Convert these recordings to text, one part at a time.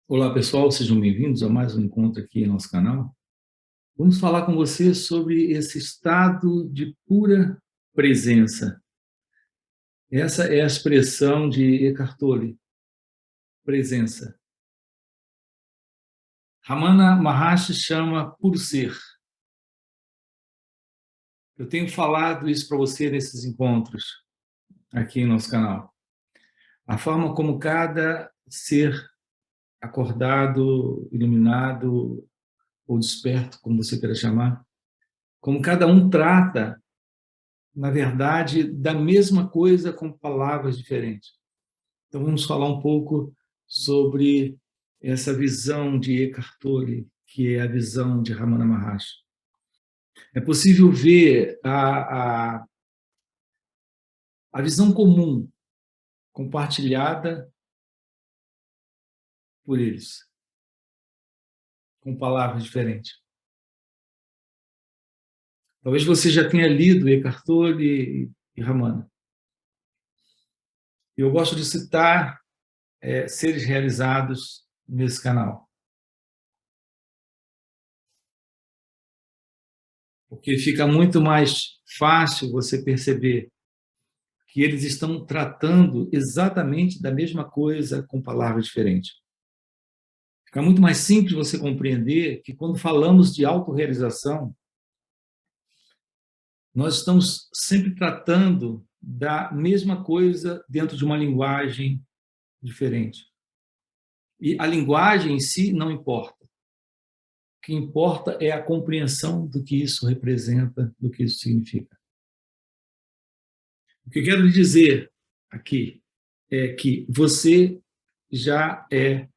Olá, pessoal, sejam bem-vindos a mais um encontro aqui em nosso canal. Vamos falar com você sobre esse estado de pura presença. Essa é a expressão de Eckhart Tolle, presença. Ramana Maharshi chama puro ser. Eu tenho falado isso para você nesses encontros aqui em nosso canal. A forma como cada ser acordado, iluminado ou desperto, como você queira chamar, como cada um trata na verdade, da mesma coisa com palavras diferentes. Então, vamos falar um pouco sobre essa visão de Eckhart Tolle, que é a visão de Ramana Maharshi. É possível ver a visão comum compartilhada por eles, com palavras diferentes. Talvez você já tenha lido Eckhart Tolle e Ramana. Eu gosto de citar seres realizados nesse canal, porque fica muito mais fácil você perceber que eles estão tratando exatamente da mesma coisa com palavras diferentes. Fica muito mais simples você compreender que quando falamos de autorrealização, nós estamos sempre tratando da mesma coisa dentro de uma linguagem diferente. E a linguagem em si não importa. O que importa é a compreensão do que isso representa, do que isso significa. O que eu quero lhe dizer aqui é que você já é,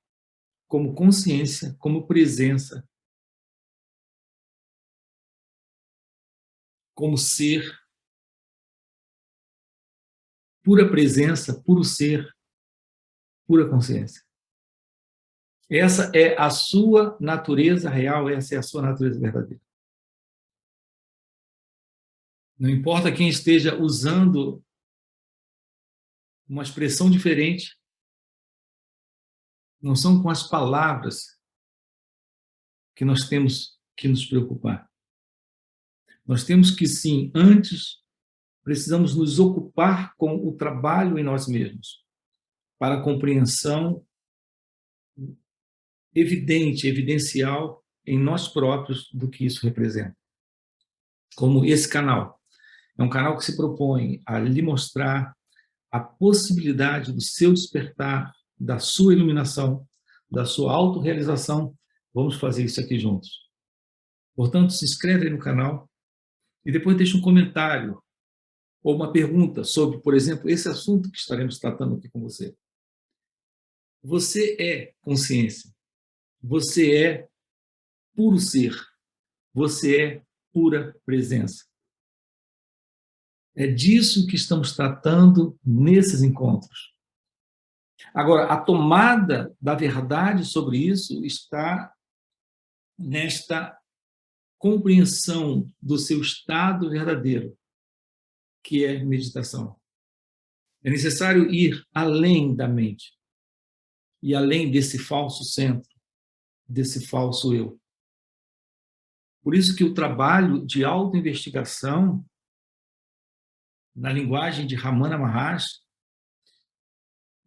como consciência, como presença, como ser, pura presença, puro ser, pura consciência. Essa é a sua natureza real, essa é a sua natureza verdadeira. Não importa quem esteja usando uma expressão diferente, não são com as palavras que nós temos que nos preocupar. Nós temos que, sim, antes, precisamos nos ocupar com o trabalho em nós mesmos, para a compreensão evidente, evidencial em nós próprios do que isso representa. Como esse canal. É um canal que se propõe a lhe mostrar a possibilidade do seu despertar, da sua iluminação, da sua autorrealização. Vamos fazer isso aqui juntos. Portanto, se inscreve aí no canal e depois deixa um comentário ou uma pergunta sobre, por exemplo, esse assunto que estaremos tratando aqui com você. Você é consciência. Você é puro ser. Você é pura presença. É disso que estamos tratando nesses encontros. Agora, a tomada da verdade sobre isso está nesta compreensão do seu estado verdadeiro, que é meditação. É necessário ir além da mente e além desse falso centro, desse falso eu. Por isso que o trabalho de autoinvestigação, na linguagem de Ramana Maharshi,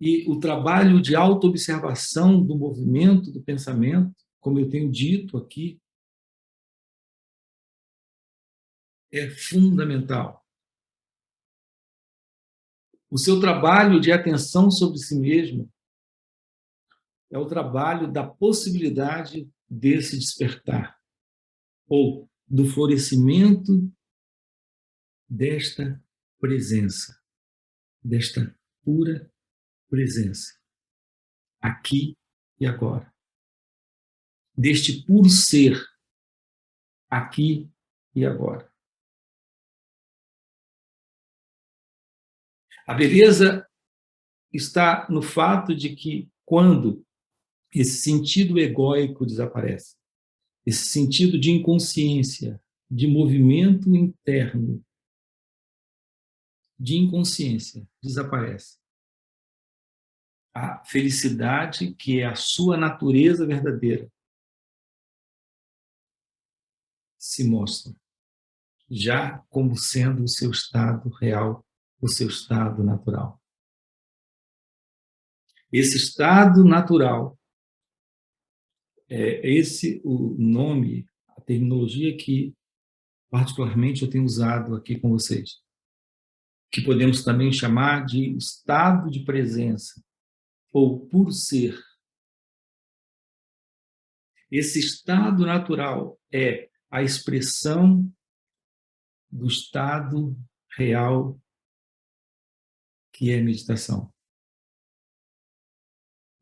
e o trabalho de autoobservação do movimento do pensamento, como eu tenho dito aqui, é fundamental. O seu trabalho de atenção sobre si mesmo é o trabalho da possibilidade desse despertar, ou do florescimento desta presença, desta pura presença, aqui e agora. Deste puro ser, aqui e agora. A beleza está no fato de que, quando esse sentido egóico desaparece, esse sentido de inconsciência, de movimento interno, de inconsciência, desaparece. a felicidade, que é a sua natureza verdadeira, se mostra já como sendo o seu estado real, o seu estado natural. Esse estado natural é esse o nome, a terminologia que particularmente eu tenho usado aqui com vocês, que podemos também chamar de estado de presença ou puro ser. Esse estado natural é a expressão do estado real que é meditação.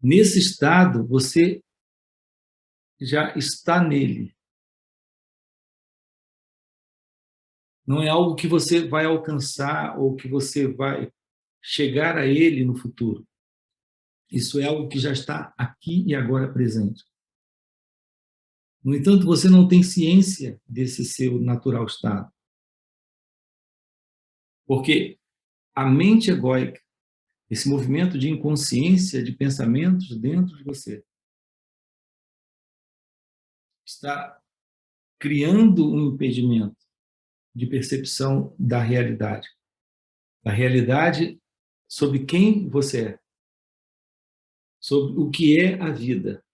Nesse estado, você já está nele. Não é algo que você vai alcançar ou que você vai chegar a ele no futuro. Isso é algo que já está aqui e agora presente. No entanto, você não tem ciência desse seu natural estado. Porque a mente egóica, esse movimento de inconsciência de pensamentos dentro de você, está criando um impedimento de percepção da realidade. Da realidade sobre quem você é, sobre o que é a vida,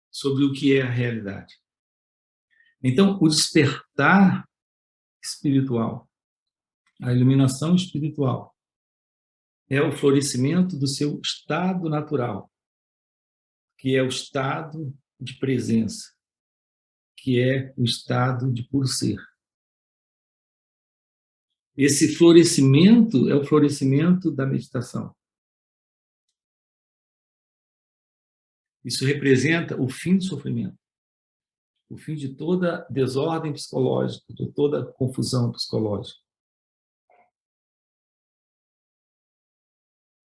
sobre o que é a realidade. Então, o despertar espiritual, a iluminação espiritual, é o florescimento do seu estado natural, que é o estado de presença, que é o estado de puro ser. Esse florescimento é o florescimento da meditação. Isso representa o fim do sofrimento, o fim de toda desordem psicológica, de toda confusão psicológica.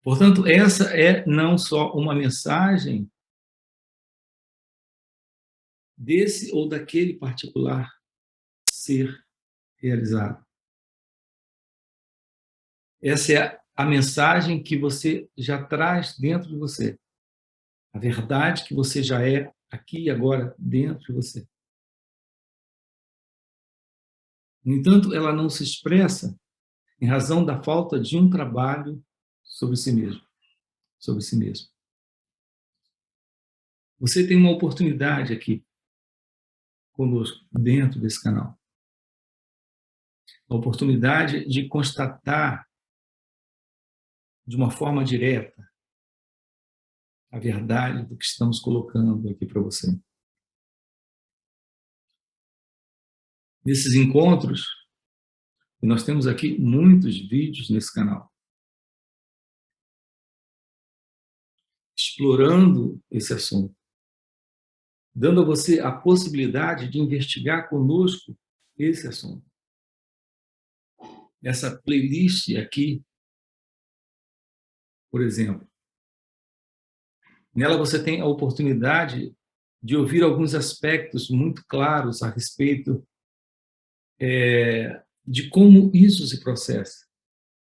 Portanto, essa é não só uma mensagem desse ou daquele particular ser realizado. Essa é a mensagem que você já traz dentro de você. A verdade que você já é aqui e agora dentro de você. No entanto, ela não se expressa em razão da falta de um trabalho sobre si mesmo, sobre si mesmo. Você tem uma oportunidade aqui conosco, dentro desse canal. A oportunidade de constatar de uma forma direta a verdade do que estamos colocando aqui para você. Nesses encontros, e nós temos aqui muitos vídeos nesse canal, explorando esse assunto, dando a você a possibilidade de investigar conosco esse assunto. Essa playlist aqui, por exemplo, nela você tem a oportunidade de ouvir alguns aspectos muito claros a respeito de como isso se processa,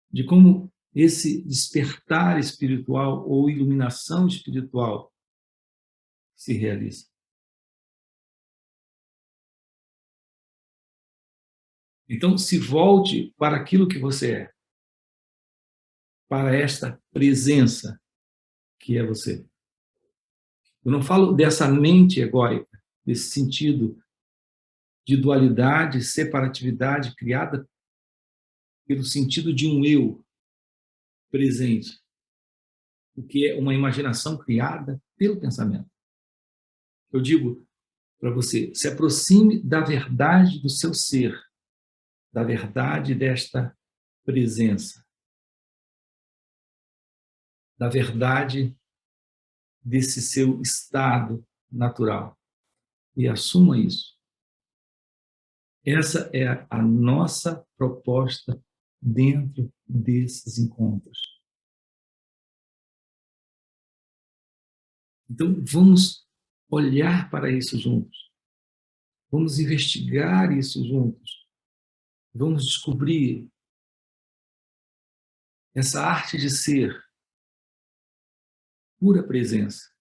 de como esse despertar espiritual ou iluminação espiritual se realiza. Então, se volte para aquilo que você é, para esta presença que é você. Eu não falo dessa mente egóica, desse sentido de dualidade, separatividade criada pelo sentido de um eu presente, o que é uma imaginação criada pelo pensamento. Eu digo para você, se aproxime da verdade do seu ser, da verdade desta presença, da verdade desse seu estado natural. E assuma isso. Essa é a nossa proposta dentro desses encontros. Então, vamos olhar para isso juntos. Vamos investigar isso juntos. Vamos descobrir essa arte de ser, pura presença,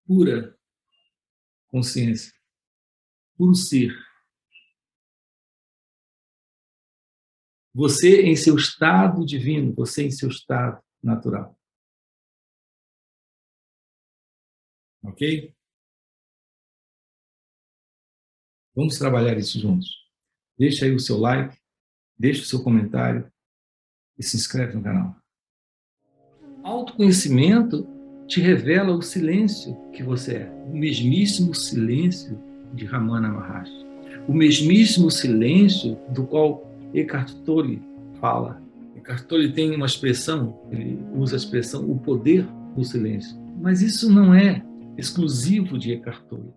pura consciência, puro ser. Você em seu estado divino, você em seu estado natural. Ok? Vamos trabalhar isso juntos. Deixa aí o seu like, deixa o seu comentário e se inscreve no canal. Autoconhecimento te revela o silêncio que você é, o mesmíssimo silêncio de Ramana Maharshi, o mesmíssimo silêncio do qual Eckhart Tolle fala. Eckhart Tolle tem uma expressão, ele usa a expressão o poder do silêncio, mas isso não é exclusivo de Eckhart Tolle.